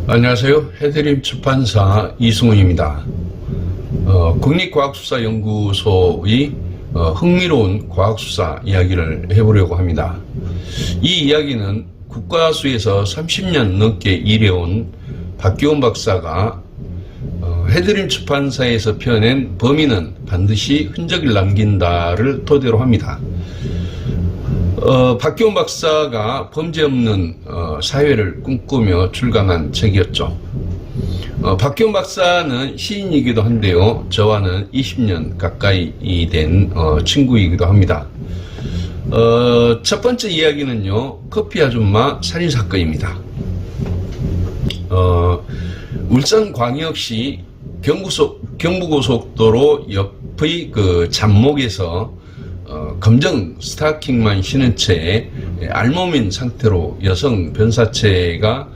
안녕하세요. 해드림 출판사 이승훈입니다. 국립과학수사연구소의 흥미로운 과학수사 이야기를 해보려고 합니다. 이 이야기는 국과수에서 30년 넘게 일해온 박기원 박사가 해드림 출판사에서 펴낸 범인은 반드시 흔적을 남긴다를 토대로 합니다. 박기원 박사가 범죄 없는 사회를 꿈꾸며 출간한 책이었죠. 박기원 박사는 시인이기도 한데요. 저와는 20년 가까이 된 친구이기도 합니다. 첫 번째 이야기는요, 커피 아줌마 살인사건입니다. 울산광역시 경부고속도로 옆의 그 잠목에서 검정 스타킹만 신은 채 알몸인 상태로 여성 변사체가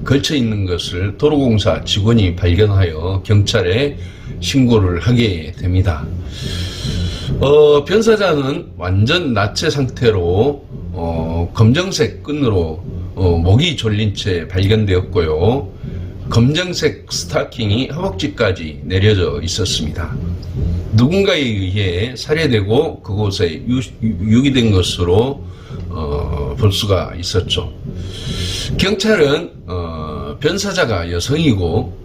걸쳐 있는 것을 도로공사 직원이 발견하여 경찰에 신고를 하게 됩니다. 변사자는 완전 나체 상태로 검정색 끈으로 목이 졸린 채 발견되었고요. 검정색 스타킹이 허벅지까지 내려져 있었습니다. 누군가에 의해 살해되고 그곳에 유기된 것으로 볼 수가 있었죠. 경찰은 변사자가 여성이고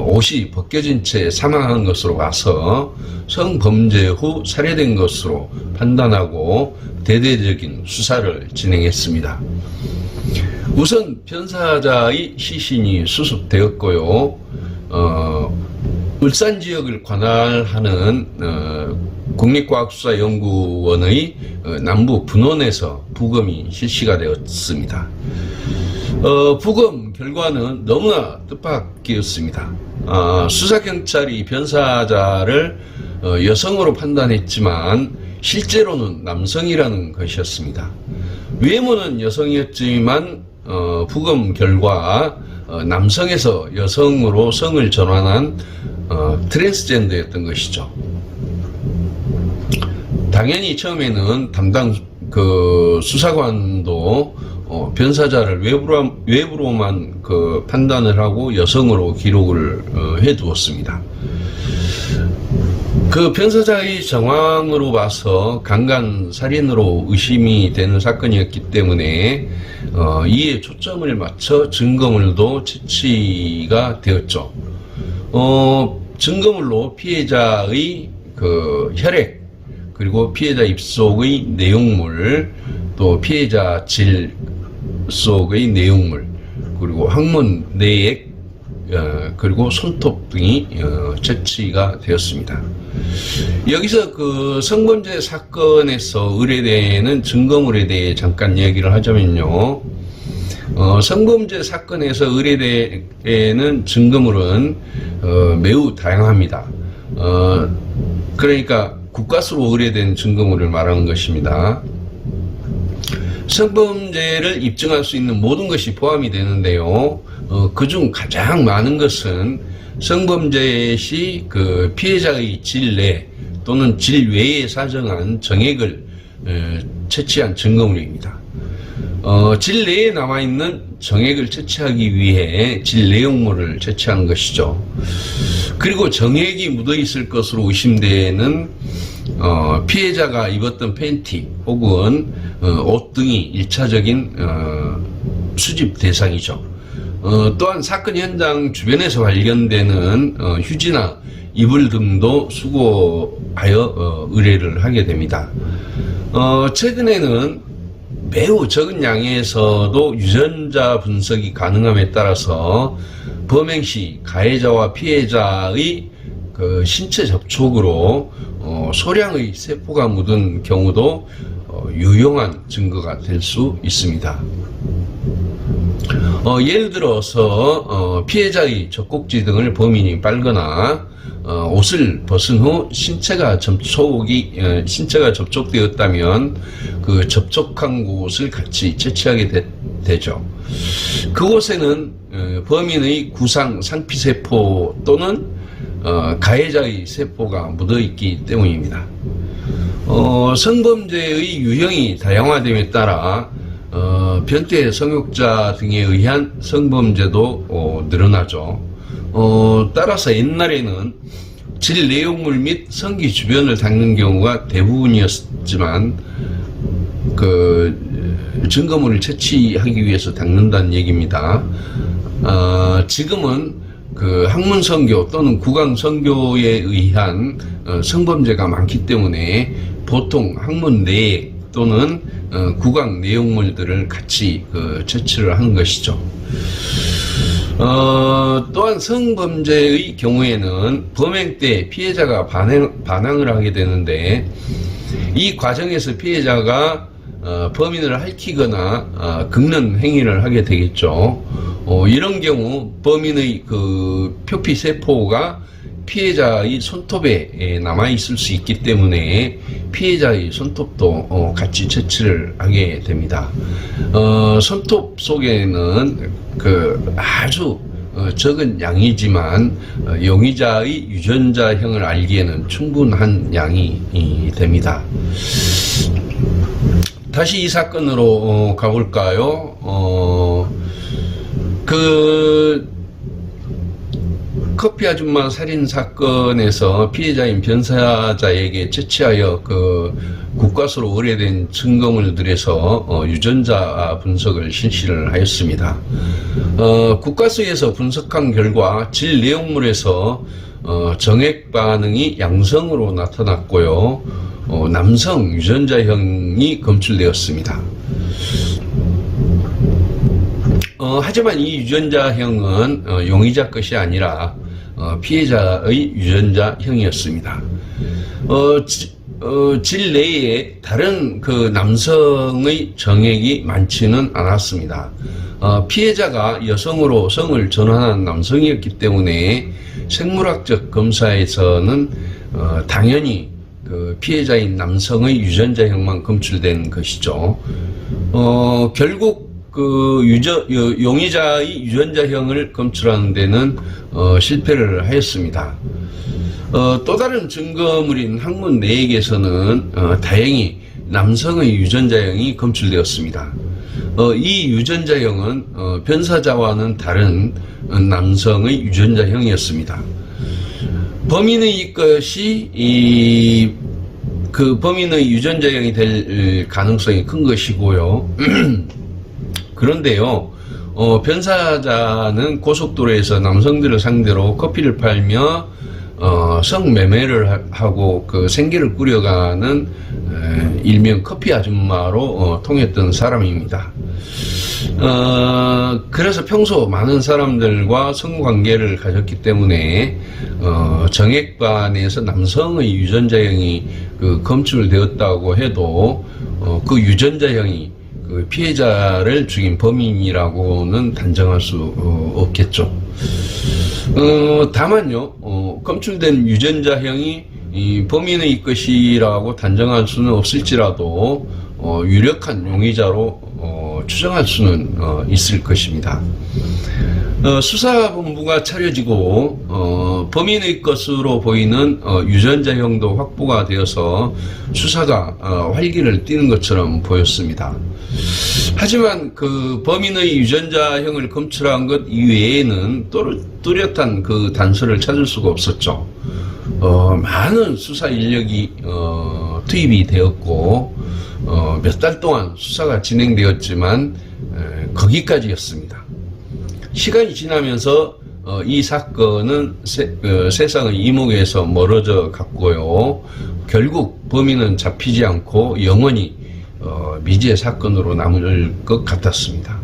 옷이 벗겨진 채 사망한 것으로 봐서 성범죄 후 살해된 것으로 판단하고 대대적인 수사를 진행했습니다. 우선 변사자의 시신이 수습되었고요. 울산 지역을 관할하는 국립과학수사연구원의 남부 분원에서 부검이 실시가 되었습니다. 부검 결과는 너무나 뜻밖이었습니다. 수사경찰이 변사자를 여성으로 판단했지만 실제로는 남성이라는 것이었습니다. 외모는 여성이었지만 부검 결과 남성에서 여성으로 성을 전환한 트랜스젠더였던 것이죠. 당연히 처음에는 담당 수사관도 변사자를 외부로만 판단을 하고 여성으로 기록을 해두었습니다. 그 변사자의 정황으로 봐서 강간 살인으로 의심이 되는 사건이었기 때문에 이에 초점을 맞춰 증거물도 채취가 되었죠. 증거물로 피해자의 혈액, 그리고 피해자 입속의 내용물, 또 피해자 질 속의 내용물, 그리고 항문 내액, 그리고 손톱 등이 채취가 되었습니다. 여기서 그 성범죄 사건에서 의뢰되는 증거물에 대해 잠깐 이야기를 하자면요. 성범죄 사건에서 의뢰되는 증거물은 매우 다양합니다. 그러니까 국과수로 의뢰된 증거물을 말하는 것입니다. 성범죄를 입증할 수 있는 모든 것이 포함이 되는데요. 그중 가장 많은 것은 성범죄 시 그 피해자의 질 내 또는 질 외에 사정한 정액을 채취한 증거물입니다. 질 내에 남아있는 정액을 채취하기 위해 질 내용물을 채취한 것이죠. 그리고 정액이 묻어있을 것으로 의심되는 피해자가 입었던 팬티 혹은 옷 등이 1차적인 수집 대상이죠. 또한 사건 현장 주변에서 발견되는 휴지나 이불 등도 수거하여 의뢰를 하게 됩니다. 최근에는 매우 적은 양에서도 유전자 분석이 가능함에 따라서 범행 시 가해자와 피해자의 신체 접촉으로 소량의 세포가 묻은 경우도 유용한 증거가 될 수 있습니다. 예를 들어서 피해자의 젖꼭지 등을 범인이 빨거나 옷을 벗은 후 신체가 접촉되었다면 그 접촉한 곳을 같이 채취하게 되죠. 그곳에는 범인의 구상 상피세포 또는 가해자의 세포가 묻어있기 때문입니다. 성범죄의 유형이 다양화됨에 따라 변태 성욕자 등에 의한 성범죄도 늘어나죠. 따라서 옛날에는 질 내용물 및 성기 주변을 닦는 경우가 대부분이었지만 증거물을 채취하기 위해서 닦는다는 얘기입니다. 지금은 학문 선교 또는 구강 선교에 의한 성범죄가 많기 때문에 보통 학문 내에 또는 구강 내용물들을 같이 채취를 하는 것이죠. 또한 성범죄의 경우에는 범행 때 피해자가 반항을 하게 되는데, 이 과정에서 피해자가 범인을 핥히거나 긁는 행위를 하게 되겠죠. 이런 경우 범인의 표피 세포가 피해자의 손톱에 남아 있을 수 있기 때문에 피해자의 손톱도 같이 채취를 하게 됩니다. 손톱 속에는 아주 적은 양이지만 용의자의 유전자형을 알기에는 충분한 양이 됩니다. 다시 이 사건으로 가볼까요? 커피 아줌마 살인 사건에서 피해자인 변사자에게 채취하여 국과수로 의뢰된 증거물들에서 유전자 분석을 실시를 하였습니다. 국과수에서 분석한 결과 질 내용물에서 정액 반응이 양성으로 나타났고요. 남성 유전자형이 검출되었습니다. 하지만 이 유전자형은 용의자 것이 아니라 피해자의 유전자형이었습니다. 질 내에 다른 남성의 정액이 많지는 않았습니다. 피해자가 여성으로 성을 전환한 남성이었기 때문에 생물학적 검사에서는 당연히 피해자인 남성의 유전자형만 검출된 것이죠. 결국 용의자의 유전자형을 검출하는 데는 실패를 하였습니다. 또 다른 증거물인 학문 내액에서는 다행히 남성의 유전자형이 검출되었습니다. 이 유전자형은 변사자와는 다른 남성의 유전자형이었습니다. 범인의 것이 범인의 유전자형이 될 가능성이 큰 것이고요. 그런데요, 변사자는 고속도로에서 남성들을 상대로 커피를 팔며 성매매를 하고 생계를 꾸려가는 일명 커피 아줌마로 통했던 사람입니다. 그래서 평소 많은 사람들과 성관계를 가졌기 때문에 정액반에서 남성의 유전자형이 검출되었다고 해도 그 유전자형이 피해자를 죽인 범인이라고는 단정할 수 없겠죠. 다만요, 검출된 유전자형이 이 범인의 것이라고 단정할 수는 없을지라도 유력한 용의자로 추정할 수는 있을 것입니다. 수사본부가 차려지고 범인의 것으로 보이는 유전자형도 확보가 되어서 수사가 활기를 띠는 것처럼 보였습니다. 하지만 범인의 유전자형을 검출한 것 이외에는 뚜렷한 단서를 찾을 수가 없었죠. 많은 수사 인력이 투입이 되었고 몇 달 동안 수사가 진행되었지만 거기까지였습니다. 시간이 지나면서 이 사건은 세상의 이목에서 멀어져 갔고요. 결국 범인은 잡히지 않고 영원히 미제 사건으로 남을 것 같았습니다.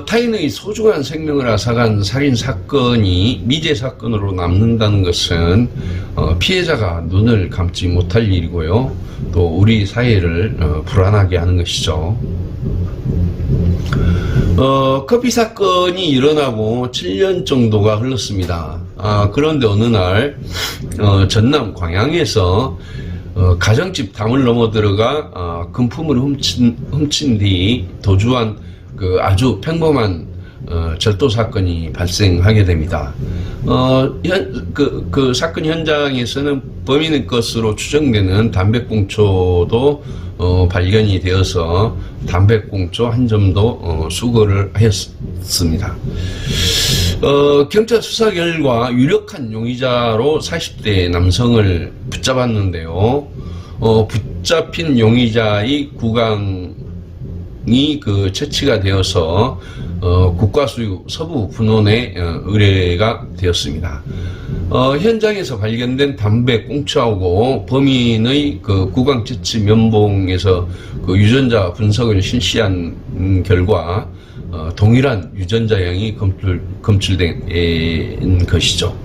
타인의 소중한 생명을 앗아간 살인 사건이 미제 사건으로 남는다는 것은 피해자가 눈을 감지 못할 일이고요. 또 우리 사회를 불안하게 하는 것이죠. 커피 사건이 일어나고 7년 정도가 흘렀습니다. 그런데 어느 날 전남 광양에서 가정집 담을 넘어 들어가 금품을 훔친 뒤 도주한 아주 평범한 절도 사건이 발생하게 됩니다. 그 사건 현장에서는 범인의 것으로 추정되는 담배꽁초도 발견이 되어서 담배꽁초 한 점도 수거를 하였습니다. 경찰 수사 결과 유력한 용의자로 40대 남성을 붙잡았는데요. 붙잡힌 용의자의 구강이 채취가 되어서 국과수유 서부 분원에 의뢰가 되었습니다. 현장에서 발견된 담배 꽁초하고 범인의 구강 채취 면봉에서 유전자 분석을 실시한 결과 동일한 유전자형이 검출된 것이죠.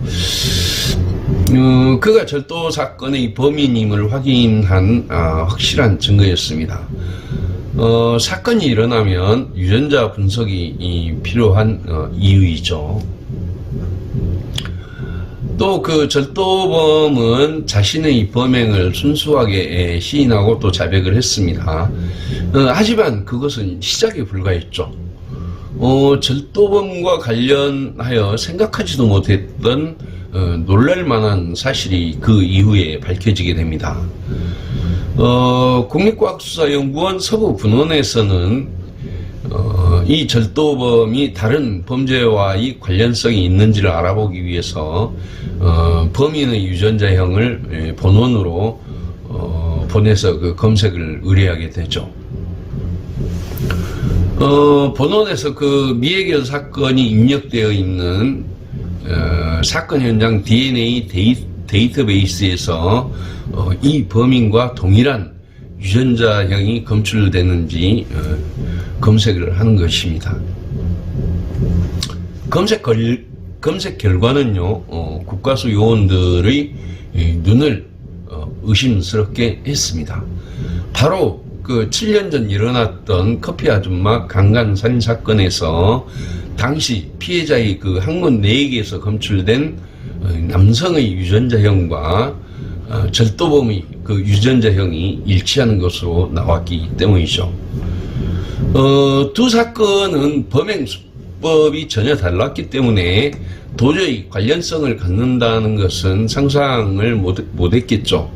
그가 절도 사건의 범인임을 확인한 확실한 증거였습니다. 사건이 일어나면 유전자 분석이 필요한 이유이죠. 또 그 절도범은 자신의 범행을 순수하게 시인하고 또 자백을 했습니다. 하지만 그것은 시작에 불과했죠. 절도범과 관련하여 생각하지도 못했던 놀랄만한 사실이 그 이후에 밝혀지게 됩니다. 국립과학수사연구원 서부분원에서는 이 절도범이 다른 범죄와의 관련성이 있는지를 알아보기 위해서 범인의 유전자형을 본원으로 보내서 그 검색을 의뢰하게 되죠. 본원에서 그 미해결 사건이 입력되어 있는 사건 현장 DNA 데이터베이스에서 이 범인과 동일한 유전자형이 검출되는지 검색을 하는 것입니다. 검색 결과는요, 국과수 요원들의 눈을 의심스럽게 했습니다. 바로 그 7년 전 일어났던 커피 아줌마 강간 살인 사건에서 당시 피해자의 그 항문 내액에서 검출된 남성의 유전자형과 절도범의 그 유전자형이 일치하는 것으로 나왔기 때문이죠. 두 사건은 범행 수법이 전혀 달랐기 때문에 도저히 관련성을 갖는다는 것은 상상을 못했겠죠.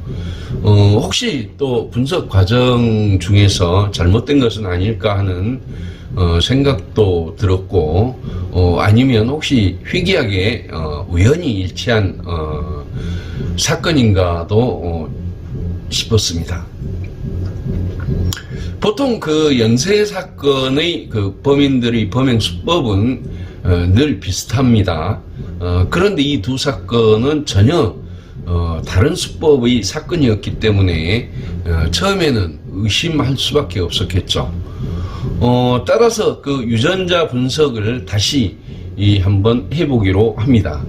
혹시 또 분석 과정 중에서 잘못된 것은 아닐까 하는 생각도 들었고, 아니면 혹시 희귀하게 우연히 일치한 사건인가도 싶었습니다. 보통 그 연쇄 사건의 그 범인들의 범행 수법은 늘 비슷합니다. 그런데 이 두 사건은 전혀 다른 수법의 사건이었기 때문에 처음에는 의심할 수밖에 없었겠죠. 따라서 그 유전자 분석을 다시 한번 해보기로 합니다.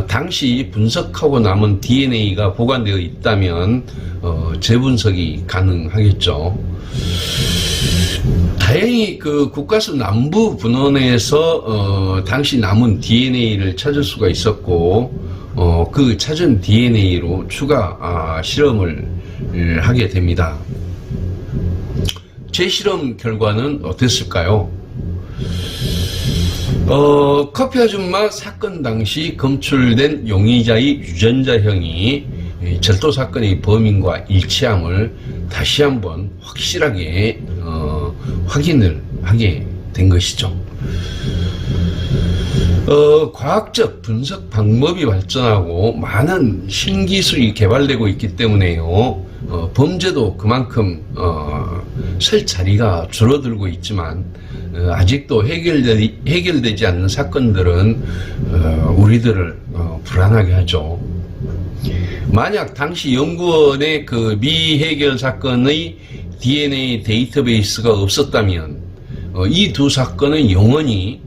당시 분석하고 남은 DNA가 보관되어 있다면 재분석이 가능하겠죠. 다행히 그 국과수 남부 분원에서 당시 남은 DNA를 찾을 수가 있었고, 그 찾은 DNA로 추가 실험을 하게 됩니다. 제 실험 결과는 어땠을까요? 커피 아줌마 사건 당시 검출된 용의자의 유전자형이 절도 사건의 범인과 일치함을 다시 한번 확실하게 확인을 하게 된 것이죠. 과학적 분석 방법이 발전하고 많은 신기술이 개발되고 있기 때문에요. 범죄도 그만큼 설 자리가 줄어들고 있지만 아직도 해결되지 않는 사건들은 우리들을 불안하게 하죠. 만약 당시 연구원의 그 미해결 사건의 DNA 데이터베이스가 없었다면 이 두 사건은 영원히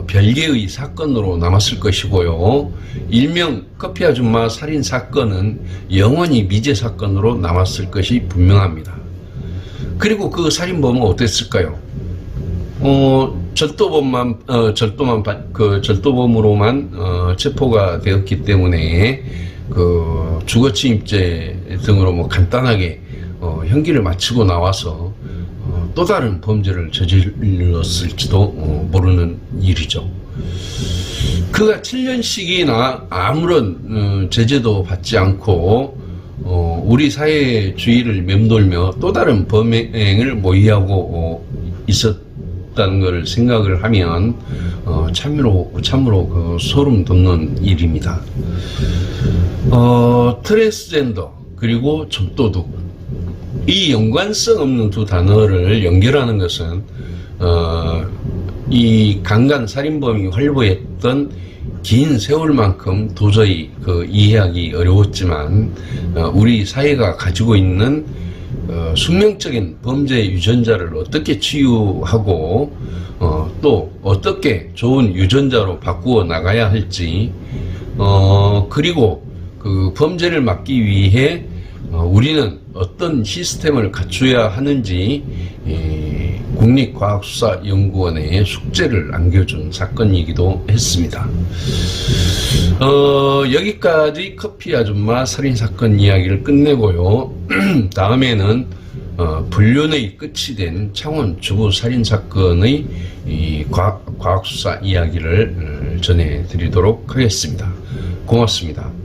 별개의 사건으로 남았을 것이고요. 일명 커피 아줌마 살인 사건은 영원히 미제 사건으로 남았을 것이 분명합니다. 그리고 그 살인범은 어땠을까요? 절도범으로만 체포가 되었기 때문에 그 주거침입죄 등으로 뭐 간단하게 형기를 마치고 나와서 또 다른 범죄를 저질렀을지도 모르는 일이죠. 그가 7년씩이나 아무런 제재도 받지 않고 우리 사회의 주위를 맴돌며 또 다른 범행을 모의하고 있었다는 것을 생각을 하면 참으로 그 소름 돋는 일입니다. 트랜스젠더 그리고 점도둑, 이 연관성 없는 두 단어를 연결하는 것은 이 강간 살인범이 활보했던 긴 세월만큼 도저히 이해하기 어려웠지만, 우리 사회가 가지고 있는 숙명적인 범죄 유전자를 어떻게 치유하고 또 어떻게 좋은 유전자로 바꾸어 나가야 할지, 그리고 그 범죄를 막기 위해 우리는 어떤 시스템을 갖춰야 하는지 국립과학수사연구원에 숙제를 안겨준 사건이기도 했습니다. 여기까지 커피 아줌마 살인사건 이야기를 끝내고요. 다음에는 불륜의 끝이 된 창원 주부 살인사건의 과학수사 이야기를 전해드리도록 하겠습니다. 고맙습니다.